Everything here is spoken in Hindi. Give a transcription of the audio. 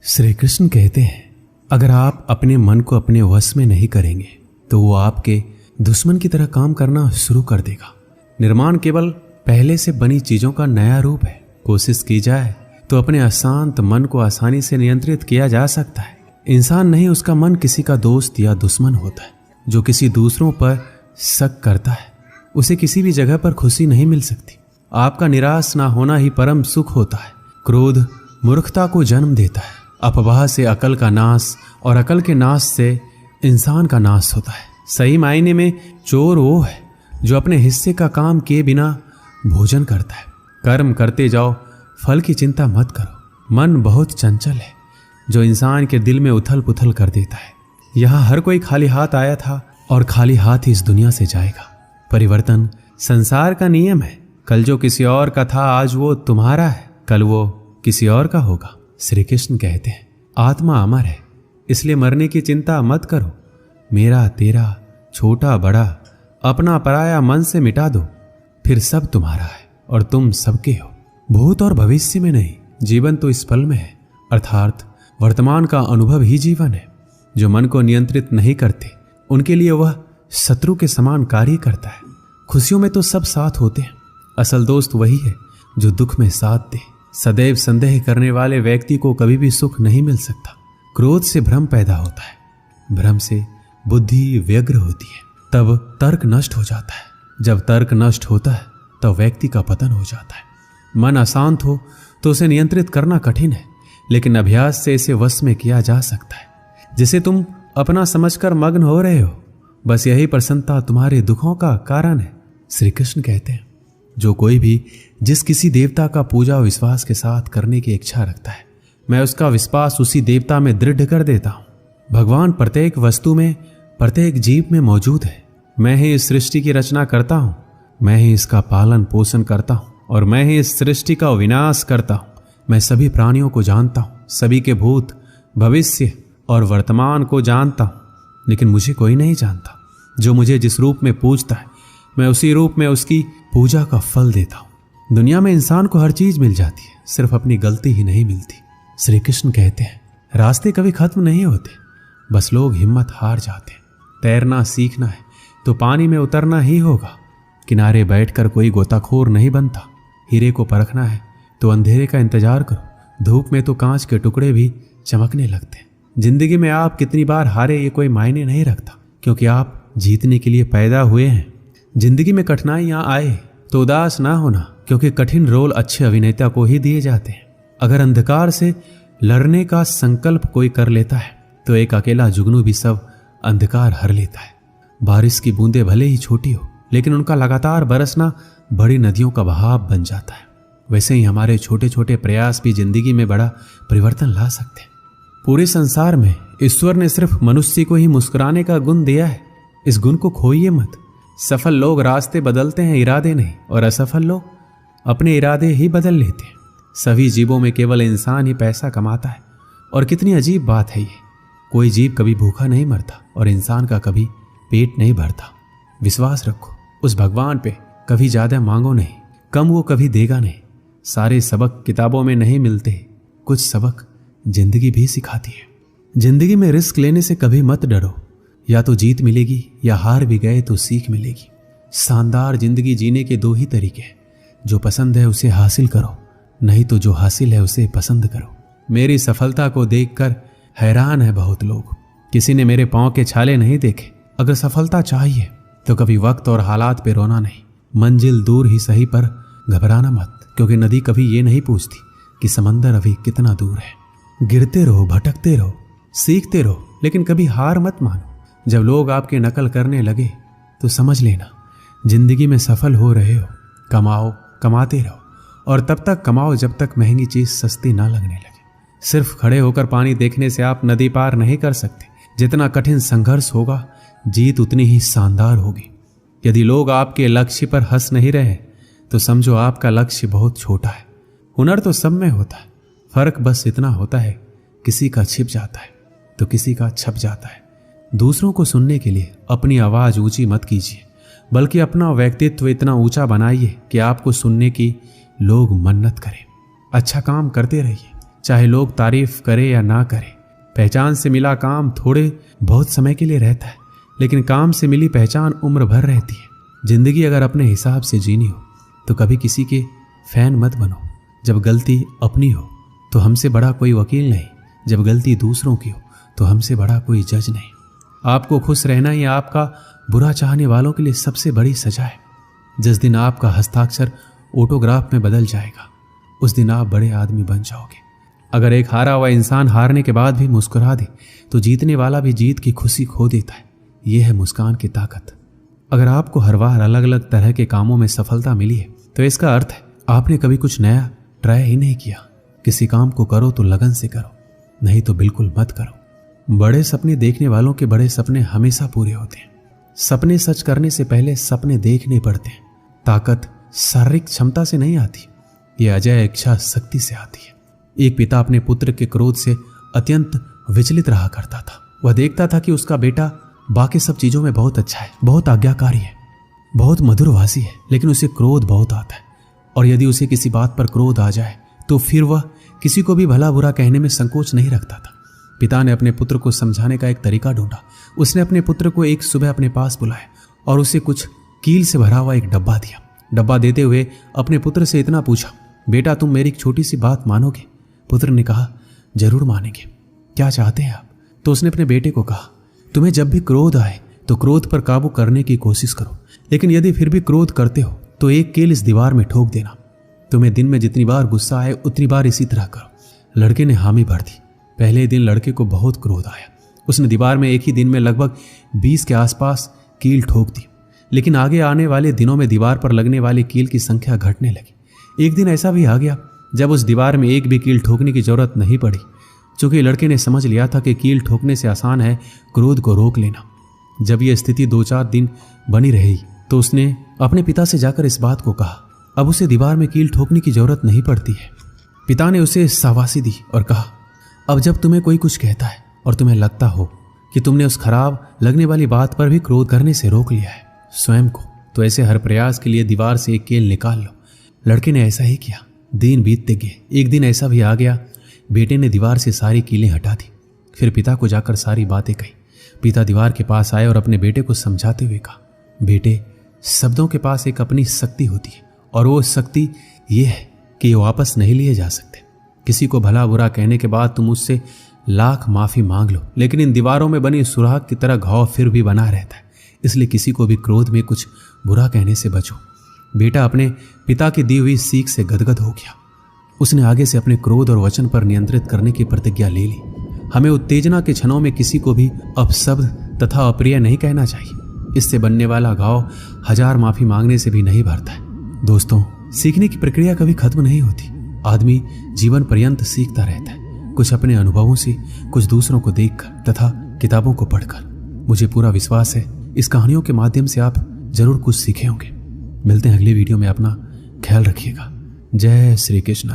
श्री कृष्ण कहते हैं, अगर आप अपने मन को अपने वश में नहीं करेंगे तो वो आपके दुश्मन की तरह काम करना शुरू कर देगा। निर्माण केवल पहले से बनी चीजों का नया रूप है। कोशिश की जाए तो अपने अशांत मन को आसानी से नियंत्रित किया जा सकता है। इंसान नहीं, उसका मन किसी का दोस्त या दुश्मन होता है। जो किसी दूसरों पर शक करता है उसे किसी भी जगह पर खुशी नहीं मिल सकती। आपका निराश ना होना ही परम सुख होता है। क्रोध मूर्खता को जन्म देता है। अफवाह से अकल का नाश और अकल के नाश से इंसान का नाश होता है। सही मायने में चोर वो है जो अपने हिस्से का काम किए बिना भोजन करता है। कर्म करते जाओ, फल की चिंता मत करो। मन बहुत चंचल है जो इंसान के दिल में उथल पुथल कर देता है। यहाँ हर कोई खाली हाथ आया था और खाली हाथ ही इस दुनिया से जाएगा। परिवर्तन संसार का नियम है। कल जो किसी और का था आज वो तुम्हारा है, कल वो किसी और का होगा। श्री कृष्ण कहते हैं, आत्मा अमर है, इसलिए मरने की चिंता मत करो। मेरा तेरा छोटा बड़ा अपना पराया मन से मिटा दो, फिर सब तुम्हारा है और तुम सबके हो। भूत और भविष्य में नहीं, जीवन तो इस पल में है, अर्थात वर्तमान का अनुभव ही जीवन है। जो मन को नियंत्रित नहीं करते उनके लिए वह शत्रु के समान कार्य करता है। खुशियों में तो सब साथ होते हैं, असल दोस्त वही है जो दुख में साथ दे। सदैव संदेह करने वाले व्यक्ति को कभी भी सुख नहीं मिल सकता। क्रोध से भ्रम पैदा होता है, भ्रम से बुद्धि व्यग्र होती है, तब तर्क नष्ट हो जाता है। जब तर्क नष्ट होता है तब व्यक्ति का पतन हो जाता है। मन अशांत हो तो उसे नियंत्रित करना कठिन है, लेकिन अभ्यास से इसे वश में किया जा सकता है। जिसे तुम अपना समझकर मग्न हो रहे हो, बस यही प्रसन्नता तुम्हारे दुखों का कारण है। श्री कृष्ण कहते हैं, जो कोई भी जिस किसी देवता का पूजा विश्वास के साथ करने की इच्छा रखता है, मैं उसका विश्वास उसी देवता में दृढ़ कर देता हूँ। भगवान प्रत्येक वस्तु में, प्रत्येक जीव में मौजूद है। मैं ही इस सृष्टि की रचना करता हूँ, मैं ही इसका पालन पोषण करता हूँ और मैं ही इस सृष्टि का विनाश करता हूँ। मैं सभी प्राणियों को जानता हूँ, सभी के भूत भविष्य और वर्तमान को जानता हूँ, लेकिन मुझे कोई नहीं जानता। जो मुझे जिस रूप में पूजता है मैं उसी रूप में उसकी पूजा का फल देता हूँ। दुनिया में इंसान को हर चीज मिल जाती है, सिर्फ अपनी गलती ही नहीं मिलती। श्री कृष्ण कहते हैं, रास्ते कभी खत्म नहीं होते, बस लोग हिम्मत हार जाते हैं। तैरना सीखना है तो पानी में उतरना ही होगा। किनारे बैठकर कोई गोताखोर नहीं बनता। हीरे को परखना है तो अंधेरे का इंतजार करो। धूप में तो कांच के टुकड़े भी चमकने लगते हैं। जिंदगी में आप कितनी बार हारे ये कोई मायने नहीं रखता, क्योंकि आप जीतने के लिए पैदा हुए हैं। जिंदगी में कठिनाइयां आए तो उदास ना होना, क्योंकि कठिन रोल अच्छे अभिनेता को ही दिए जाते हैं। अगर अंधकार से लड़ने का संकल्प कोई कर लेता है तो एक अकेला जुगनू भी सब अंधकार हर लेता है। बारिश की बूंदें भले ही छोटी हो, लेकिन उनका लगातार बरसना बड़ी नदियों का बहाव बन जाता है। वैसे ही हमारे छोटे छोटे प्रयास भी जिंदगी में बड़ा परिवर्तन ला सकते हैं। पूरे संसार में ईश्वर ने सिर्फ मनुष्य को ही मुस्कुराने का गुण दिया है। इस गुण को खोइए मत। सफल लोग रास्ते बदलते हैं, इरादे नहीं, और असफल लोग अपने इरादे ही बदल लेते हैं। सभी जीवों में केवल इंसान ही पैसा कमाता है। और कितनी अजीब बात है ये, कोई जीव कभी भूखा नहीं मरता और इंसान का कभी पेट नहीं भरता। विश्वास रखो उस भगवान पे, कभी ज्यादा मांगो नहीं, कम वो कभी देगा नहीं। सारे सबक किताबों में नहीं मिलते, कुछ सबक जिंदगी भी सिखाती है। जिंदगी में रिस्क लेने से कभी मत डरो, या तो जीत मिलेगी या हार भी गए तो सीख मिलेगी। शानदार जिंदगी जीने के दो ही तरीके हैं, जो पसंद है उसे हासिल करो, नहीं तो जो हासिल है उसे पसंद करो। मेरी सफलता को देखकर हैरान है बहुत लोग। किसी ने मेरे पांव के छाले नहीं देखे। अगर सफलता चाहिए तो कभी वक्त और हालात पे रोना नहीं। मंजिल दूर ही सही पर घबराना मत, क्योंकि नदी कभी ये नहीं पूछती कि समंदर अभी कितना दूर है। गिरते रहो, भटकते रहो, सीखते रहो, लेकिन कभी हार मत मानो। जब लोग आपकी नकल करने लगे तो समझ लेना जिंदगी में सफल हो रहे हो। कमाओ, कमाते रहो, और तब तक कमाओ जब तक महंगी चीज सस्ती ना लगने लगे। सिर्फ खड़े होकर पानी देखने से आप नदी पार नहीं कर सकते। जितना कठिन संघर्ष होगा, जीत उतनी ही शानदार होगी। यदि लोग आपके लक्ष्य पर हंस नहीं रहे तो समझो आपका लक्ष्य बहुत छोटा है। हुनर तो सब में होता है, फर्क बस इतना होता है किसी का छिप जाता है तो किसी का छप जाता है। दूसरों को सुनने के लिए अपनी आवाज ऊंची मत कीजिए, बल्कि अपना व्यक्तित्व इतना ऊंचा बनाइए कि आपको सुनने की लोग मन्नत करें। अच्छा काम करते रहिए, चाहे लोग तारीफ करे या ना करे। पहचान से मिला काम थोड़े बहुत समय के लिए रहता है, लेकिन काम से मिली पहचान उम्र भर रहती है। जिंदगी अगर अपने हिसाब से जीनी हो तो कभी किसी के फैन मत बनो। जब गलती अपनी हो तो हमसे बड़ा कोई वकील नहीं, जब गलती दूसरों की हो तो हमसे बड़ा कोई जज नहीं। आपको खुश रहना ही आपका बुरा चाहने वालों के लिए सबसे बड़ी सजा है। जिस दिन आपका हस्ताक्षर ऑटोग्राफ में बदल जाएगा, उस दिन आप बड़े आदमी बन जाओगे। अगर एक हारा हुआ इंसान हारने के बाद भी मुस्कुरा दे तो जीतने वाला भी जीत की खुशी खो देता है। यह है मुस्कान की ताकत। अगर आपको हर बार अलग अलग तरह के कामों में सफलता मिली है तो इसका अर्थ है आपने कभी कुछ नया ट्राई ही नहीं किया। किसी काम को करो तो लगन से करो, नहीं तो बिल्कुल मत करो। बड़े सपने देखने वालों के बड़े सपने हमेशा पूरे होते हैं। सपने सच करने से पहले सपने देखने पड़ते हैं। ताकत शारीरिक क्षमता से नहीं आती, यह अजय इच्छा शक्ति से आती है। एक पिता अपने पुत्र के क्रोध से अत्यंत विचलित रहा करता था। वह देखता था कि उसका बेटा बाकी सब चीजों में बहुत अच्छा है, बहुत आज्ञाकारी है, बहुत मधुरभाषी है, लेकिन उसे क्रोध बहुत आता है। और यदि उसे किसी बात पर क्रोध आ जाए तो फिर वह किसी को भी भला बुरा कहने में संकोच नहीं रखता था। पिता ने अपने पुत्र को समझाने का एक तरीका ढूंढा। उसने अपने पुत्र को एक सुबह अपने पास बुलाया और उसे कुछ कील से भरा हुआ एक डब्बा दिया। डब्बा देते हुए अपने पुत्र से इतना पूछा, बेटा तुम मेरी एक छोटी सी बात मानोगे? पुत्र ने कहा, जरूर मानेंगे, क्या चाहते हैं आप? तो उसने अपने बेटे को कहा, तुम्हें जब भी क्रोध आए तो क्रोध पर काबू करने की कोशिश करो, लेकिन यदि फिर भी क्रोध करते हो तो एक कील इस दीवार में ठोक देना। तुम्हें दिन में जितनी बार गुस्सा आए उतनी बार इसी तरह करो। लड़के ने हामी भर दी। पहले दिन लड़के को बहुत क्रोध आया। उसने दीवार में एक ही दिन में लगभग 20 के आसपास कील ठोक दी, लेकिन आगे आने वाले दिनों में दीवार पर लगने वाली कील की संख्या घटने लगी। एक दिन ऐसा भी आ गया जब उस दीवार में एक भी कील ठोकने की जरूरत नहीं पड़ी, क्योंकि लड़के ने समझ लिया था कि कील ठोकने से आसान है क्रोध को रोक लेना। जब यह स्थिति 2-4 दिन बनी रही तो उसने अपने पिता से जाकर इस बात को कहा। अब उसे दीवार में कील ठोकने की जरूरत नहीं पड़ती है। पिता ने उसे शाबाशी दी और कहा, अब जब तुम्हें कोई कुछ कहता है और तुम्हें लगता हो कि तुमने उस खराब लगने वाली बात पर भी क्रोध करने से रोक लिया है स्वयं को, तो ऐसे हर प्रयास के लिए दीवार से एक कील निकाल लो। लड़के ने ऐसा ही किया। दिन बीतते गए। एक दिन ऐसा भी आ गया, बेटे ने दीवार से सारी कीलें हटा दी। फिर पिता को जाकर सारी बातें कही। पिता दीवार के पास आए और अपने बेटे को समझाते हुए कहा, बेटे, शब्दों के पास एक अपनी शक्ति होती है और वो शक्ति ये है कि ये वापस नहीं लिए जा सकते। किसी को भला बुरा कहने के बाद तुम उससे लाख माफी मांग लो, लेकिन इन दीवारों में बनी सुराख की तरह घाव फिर भी बना रहता है। इसलिए किसी को भी क्रोध में कुछ बुरा कहने से बचो। बेटा अपने पिता की दी हुई सीख से गदगद हो गया। उसने आगे से अपने क्रोध और वचन पर नियंत्रित करने की प्रतिज्ञा ले ली। हमें उत्तेजना के क्षणों में किसी को भी अपशब्द तथा अप्रिय नहीं कहना चाहिए। इससे बनने वाला घाव 1000 माफी मांगने से भी नहीं भरता है। दोस्तों, सीखने की प्रक्रिया कभी खत्म नहीं होती। आदमी जीवन पर्यंत सीखता रहता है, कुछ अपने अनुभवों से, कुछ दूसरों को देखकर तथा किताबों को पढ़कर। मुझे पूरा विश्वास है इस कहानियों के माध्यम से आप जरूर कुछ सीखे होंगे। मिलते हैं अगली वीडियो में। अपना ख्याल रखिएगा। जय श्री कृष्ण।